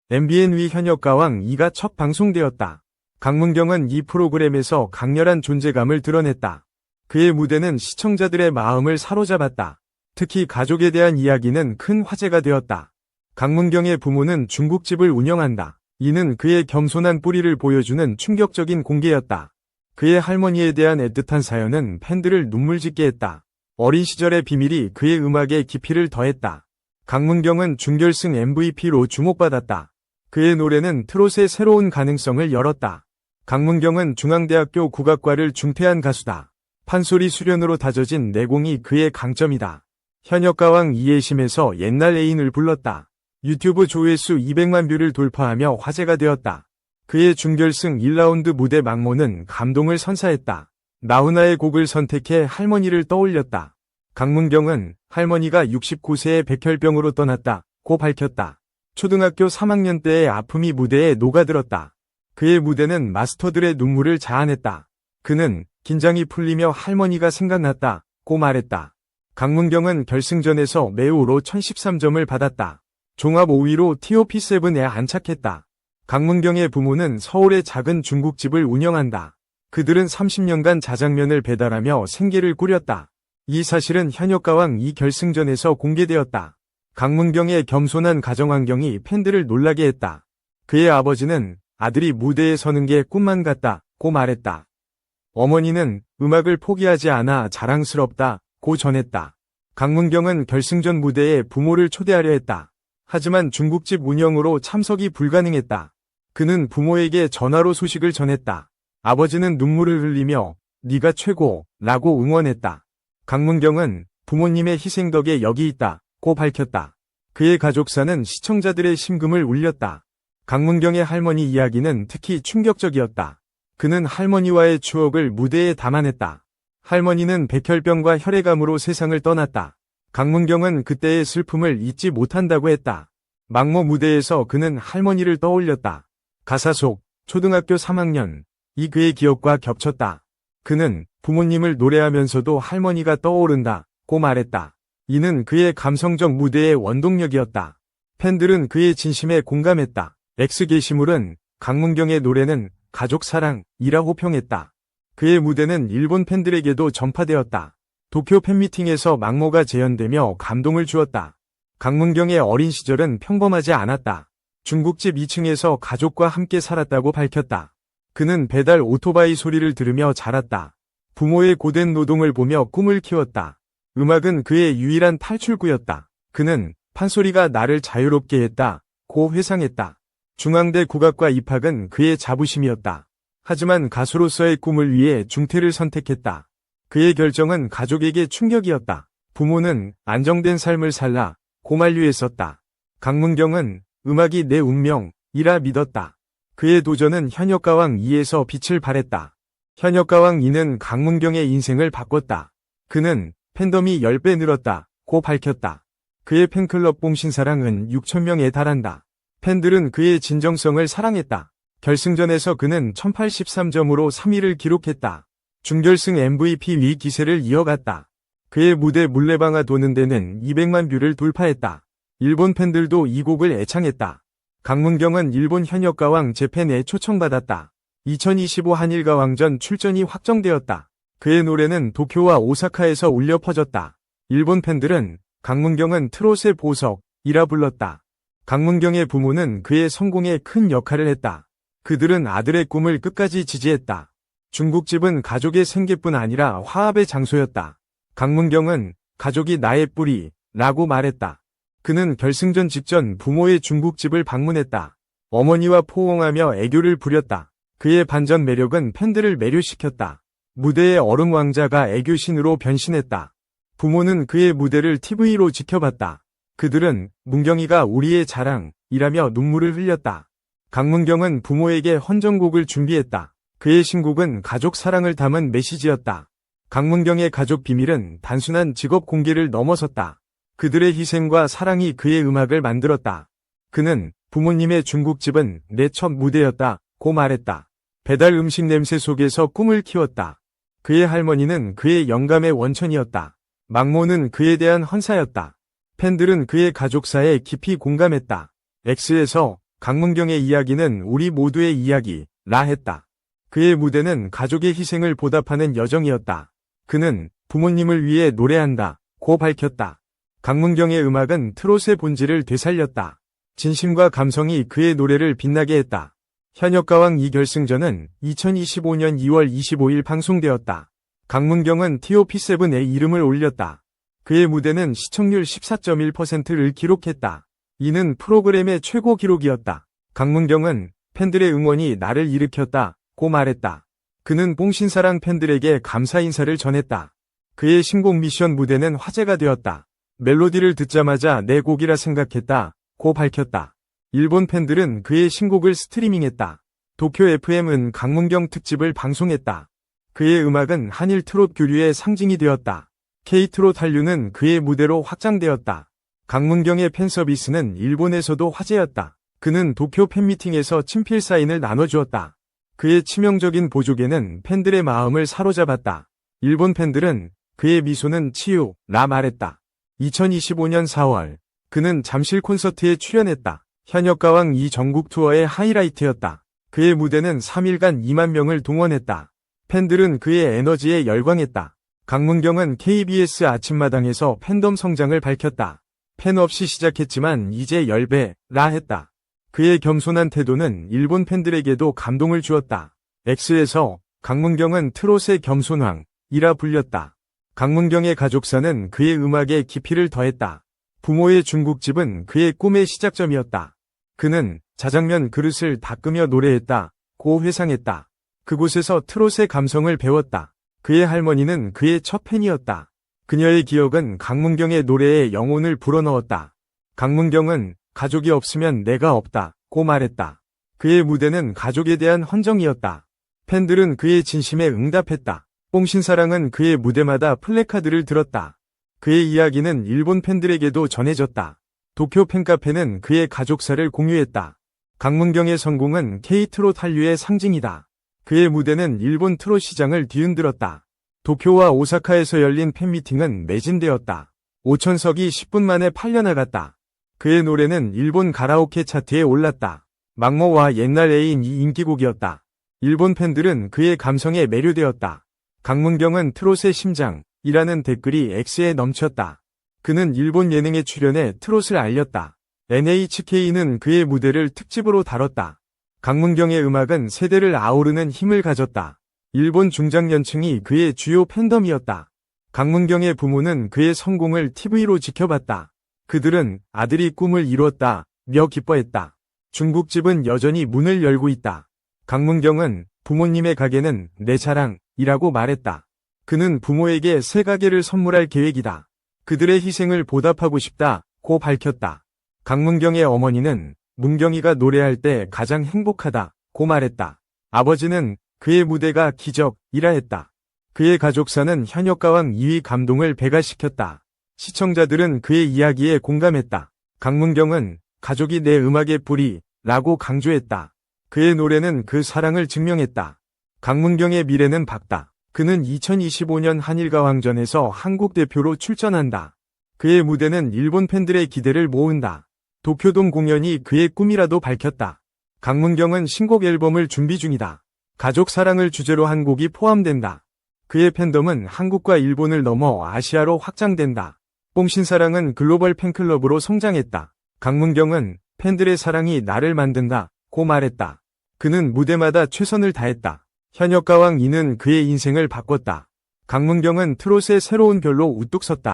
MBN 위 현역가왕 2가 첫 방송되었다. 강문경은 이 프로그램에서 강렬한 존재감을 드러냈다. 그의 무대는 시청자들의 마음을 사로잡았다. 특히 가족에 대한 이야기는 큰 화제가 되었다. 강문경의 부모는 중국집을 운영한다. 이는 그의 겸손한 뿌리를 보여주는 충격적인 공개였다. 그의 할머니에 대한 애틋한 사연은 팬들을 눈물짓게 했다. 어린 시절의 비밀이 그의 음악에 깊이를 더했다. 강문경은 준결승 MVP로 주목받았다. 그의 노래는 트롯의 새로운 가능성을 열었다. 강문경은 중앙대학교 국악과를 중퇴한 가수다. 판소리 수련으로 다져진 내공이 그의 강점이다. 현역가왕 이해심에서 옛날 애인을 불렀다. 유튜브 조회수 200만 뷰를 돌파하며 화제가 되었다. 그의 준결승 1라운드 무대 막모는 감동을 선사했다. 나훈아의 곡을 선택해 할머니를 떠올렸다. 강문경은 할머니가 69세의 백혈병으로 떠났다고 밝혔다. 초등학교 3학년 때의 아픔이 무대에 녹아들었다. 그의 무대는 마스터들의 눈물을 자아냈다. 그는 긴장이 풀리며 할머니가 생각났다고 말했다. 강문경은 결승전에서 매우로 1013점을 받았다. 종합 5위로 TOP7에 안착했다. 강문경의 부모는 서울의 작은 중국집을 운영한다. 그들은 30년간 자장면을 배달하며 생계를 꾸렸다. 이 사실은 현역가왕 2 결승전에서 공개되었다. 강문경의 겸손한 가정환경이 팬들을 놀라게 했다. 그의 아버지는 아들이 무대에 서는 게 꿈만 같다고 말했다. 어머니는 음악을 포기하지 않아 자랑스럽다고 전했다. 강문경은 결승전 무대에 부모를 초대하려 했다. 하지만 중국집 운영으로 참석이 불가능했다. 그는 부모에게 전화로 소식을 전했다. 아버지는 눈물을 흘리며 네가 최고라고 응원했다. 강문경은 부모님의 희생 덕에 여기 있다고 밝혔다. 그의 가족사는 시청자들의 심금을 울렸다. 강문경의 할머니 이야기는 특히 충격적이었다. 그는 할머니와의 추억을 무대에 담아냈다. 할머니는 백혈병과 혈액암으로 세상을 떠났다. 강문경은 그때의 슬픔을 잊지 못한다고 했다. 막모 무대에서 그는 할머니를 떠올렸다. 가사 속 초등학교 3학년 이 그의 기억과 겹쳤다. 그는 부모님을 노래하면서도 할머니가 떠오른다고 말했다. 이는 그의 감성적 무대의 원동력이었다. 팬들은 그의 진심에 공감했다. X게시물은 강문경의 노래는 가족 사랑이라고 평했다. 그의 무대는 일본 팬들에게도 전파되었다. 도쿄 팬미팅에서 막모가 재현되며 감동을 주었다. 강문경의 어린 시절은 평범하지 않았다. 중국집 2층에서 가족과 함께 살았다고 밝혔다. 그는 배달 오토바이 소리를 들으며 자랐다. 부모의 고된 노동을 보며 꿈을 키웠다. 음악은 그의 유일한 탈출구였다. 그는 판소리가 나를 자유롭게 했다고 회상했다. 중앙대 국악과 입학은 그의 자부심이었다. 하지만 가수로서의 꿈을 위해 중퇴를 선택했다. 그의 결정은 가족에게 충격이었다. 부모는 안정된 삶을 살라고 만류했었다. 강문경은 음악이 내 운명이라 믿었다. 그의 도전은 현역가왕 2에서 빛을 발했다. 현역가왕 2는 강문경의 인생을 바꿨다. 그는 팬덤이 10배 늘었다고 밝혔다. 그의 팬클럽 봉신사랑은 6,000명에 달한다. 팬들은 그의 진정성을 사랑했다. 결승전에서 그는 1083점으로 3위를 기록했다. 준결승 MVP 위 기세를 이어갔다. 그의 무대 물레방아 도는 데는 200만 뷰를 돌파했다. 일본 팬들도 이 곡을 애창했다. 강문경은 일본 현역가왕 재팬에 초청받았다. 2025 한일가왕전 출전이 확정되었다. 그의 노래는 도쿄와 오사카에서 울려 퍼졌다. 일본 팬들은 강문경은 트롯의 보석이라 불렀다. 강문경의 부모는 그의 성공에 큰 역할을 했다. 그들은 아들의 꿈을 끝까지 지지했다. 중국집은 가족의 생계뿐 아니라 화합의 장소였다. 강문경은 가족이 나의 뿌리라고 말했다. 그는 결승전 직전 부모의 중국집을 방문했다. 어머니와 포옹하며 애교를 부렸다. 그의 반전 매력은 팬들을 매료시켰다. 무대의 얼음 왕자가 애교신으로 변신했다. 부모는 그의 무대를 TV로 지켜봤다. 그들은 문경이가 우리의 자랑이라며 눈물을 흘렸다. 강문경은 부모에게 헌정곡을 준비했다. 그의 신곡은 가족 사랑을 담은 메시지였다. 강문경의 가족 비밀은 단순한 직업 공개를 넘어섰다. 그들의 희생과 사랑이 그의 음악을 만들었다. 그는 부모님의 중국집은 내 첫 무대였다고 말했다. 배달 음식 냄새 속에서 꿈을 키웠다. 그의 할머니는 그의 영감의 원천이었다. 막모는 그에 대한 헌사였다. 팬들은 그의 가족사에 깊이 공감했다. X에서 강문경의 이야기는 우리 모두의 이야기라 했다. 그의 무대는 가족의 희생을 보답하는 여정이었다. 그는 부모님을 위해 노래한다 고 밝혔다. 강문경의 음악은 트롯의 본질을 되살렸다. 진심과 감성이 그의 노래를 빛나게 했다. 현역가왕 2결승전은 2025년 2월 25일 방송되었다. 강문경은 TOP7의 이름을 올렸다. 그의 무대는 시청률 14.1%를 기록했다. 이는 프로그램의 최고 기록이었다. 강문경은 팬들의 응원이 나를 일으켰다 고 말했다. 그는 뽕신사랑 팬들에게 감사 인사를 전했다. 그의 신곡 미션 무대는 화제가 되었다. 멜로디를 듣자마자 내 곡이라 생각했다 고 밝혔다. 일본 팬들은 그의 신곡을 스트리밍했다. 도쿄 FM은 강문경 특집을 방송했다. 그의 음악은 한일 트롯 교류의 상징이 되었다. K-트롯 한류는 그의 무대로 확장되었다. 강문경의 팬서비스는 일본에서도 화제였다. 그는 도쿄 팬미팅에서 친필 사인을 나눠주었다. 그의 치명적인 보조개는 팬들의 마음을 사로잡았다. 일본 팬들은 그의 미소는 치유라 말했다. 2025년 4월 그는 잠실 콘서트에 출연했다. 현역가왕 2 전국 투어의 하이라이트였다. 그의 무대는 3일간 2만 명을 동원했다. 팬들은 그의 에너지에 열광했다. 강문경은 KBS 아침마당에서 팬덤 성장을 밝혔다. 팬 없이 시작했지만 이제 10배라 했다. 그의 겸손한 태도는 일본 팬들에게도 감동을 주었다. X에서 강문경은 트롯의 겸손왕이라 불렸다. 강문경의 가족사는 그의 음악에 깊이를 더했다. 부모의 중국집은 그의 꿈의 시작점이었다. 그는 자장면 그릇을 닦으며 노래했다 고 회상했다. 그곳에서 트롯의 감성을 배웠다. 그의 할머니는 그의 첫 팬이었다. 그녀의 기억은 강문경의 노래에 영혼을 불어넣었다. 강문경은 가족이 없으면 내가 없다 고 말했다. 그의 무대는 가족에 대한 헌정이었다. 팬들은 그의 진심에 응답했다. 뽕신사랑은 그의 무대마다 플래카드를 들었다. 그의 이야기는 일본 팬들에게도 전해졌다. 도쿄 팬카페는 그의 가족사를 공유했다. 강문경의 성공은 K-트롯 한류의 상징이다. 그의 무대는 일본 트롯 시장을 뒤흔들었다. 도쿄와 오사카에서 열린 팬미팅은 매진되었다. 5천석이 10분 만에 팔려나갔다. 그의 노래는 일본 가라오케 차트에 올랐다. 막모와 옛날 애인 이 인기곡이었다. 일본 팬들은 그의 감성에 매료되었다. 강문경은 트롯의 심장이라는 댓글이 X에 넘쳤다. 그는 일본 예능에 출연해 트롯을 알렸다. NHK는 그의 무대를 특집으로 다뤘다. 강문경의 음악은 세대를 아우르는 힘을 가졌다. 일본 중장년층이 그의 주요 팬덤이었다. 강문경의 부모는 그의 성공을 TV로 지켜봤다. 그들은 아들이 꿈을 이루었다며 기뻐했다. 중국집은 여전히 문을 열고 있다. 강문경은 부모님의 가게는 내 자랑이라고 말했다. 그는 부모에게 새 가게를 선물할 계획이다. 그들의 희생을 보답하고 싶다고 밝혔다. 강문경의 어머니는 문경이가 노래할 때 가장 행복하다고 말했다. 아버지는 그의 무대가 기적이라 했다. 그의 가족사는 현역가왕 2위 감동을 배가시켰다. 시청자들은 그의 이야기에 공감했다. 강문경은 가족이 내 음악의 뿌리라고 강조했다. 그의 노래는 그 사랑을 증명했다. 강문경의 미래는 밝다. 그는 2025년 한일가왕전에서 한국 대표로 출전한다. 그의 무대는 일본 팬들의 기대를 모은다. 도쿄돔 공연이 그의 꿈이라도 밝혔다. 강문경은 신곡 앨범을 준비 중이다. 가족 사랑을 주제로 한 곡이 포함된다. 그의 팬덤은 한국과 일본을 넘어 아시아로 확장된다. 뽕신사랑은 글로벌 팬클럽으로 성장했다. 강문경은 팬들의 사랑이 나를 만든다고 말했다. 그는 무대마다 최선을 다했다. 현역가왕 2는 그의 인생을 바꿨다. 강문경은 트롯의 새로운 별로 우뚝 섰다.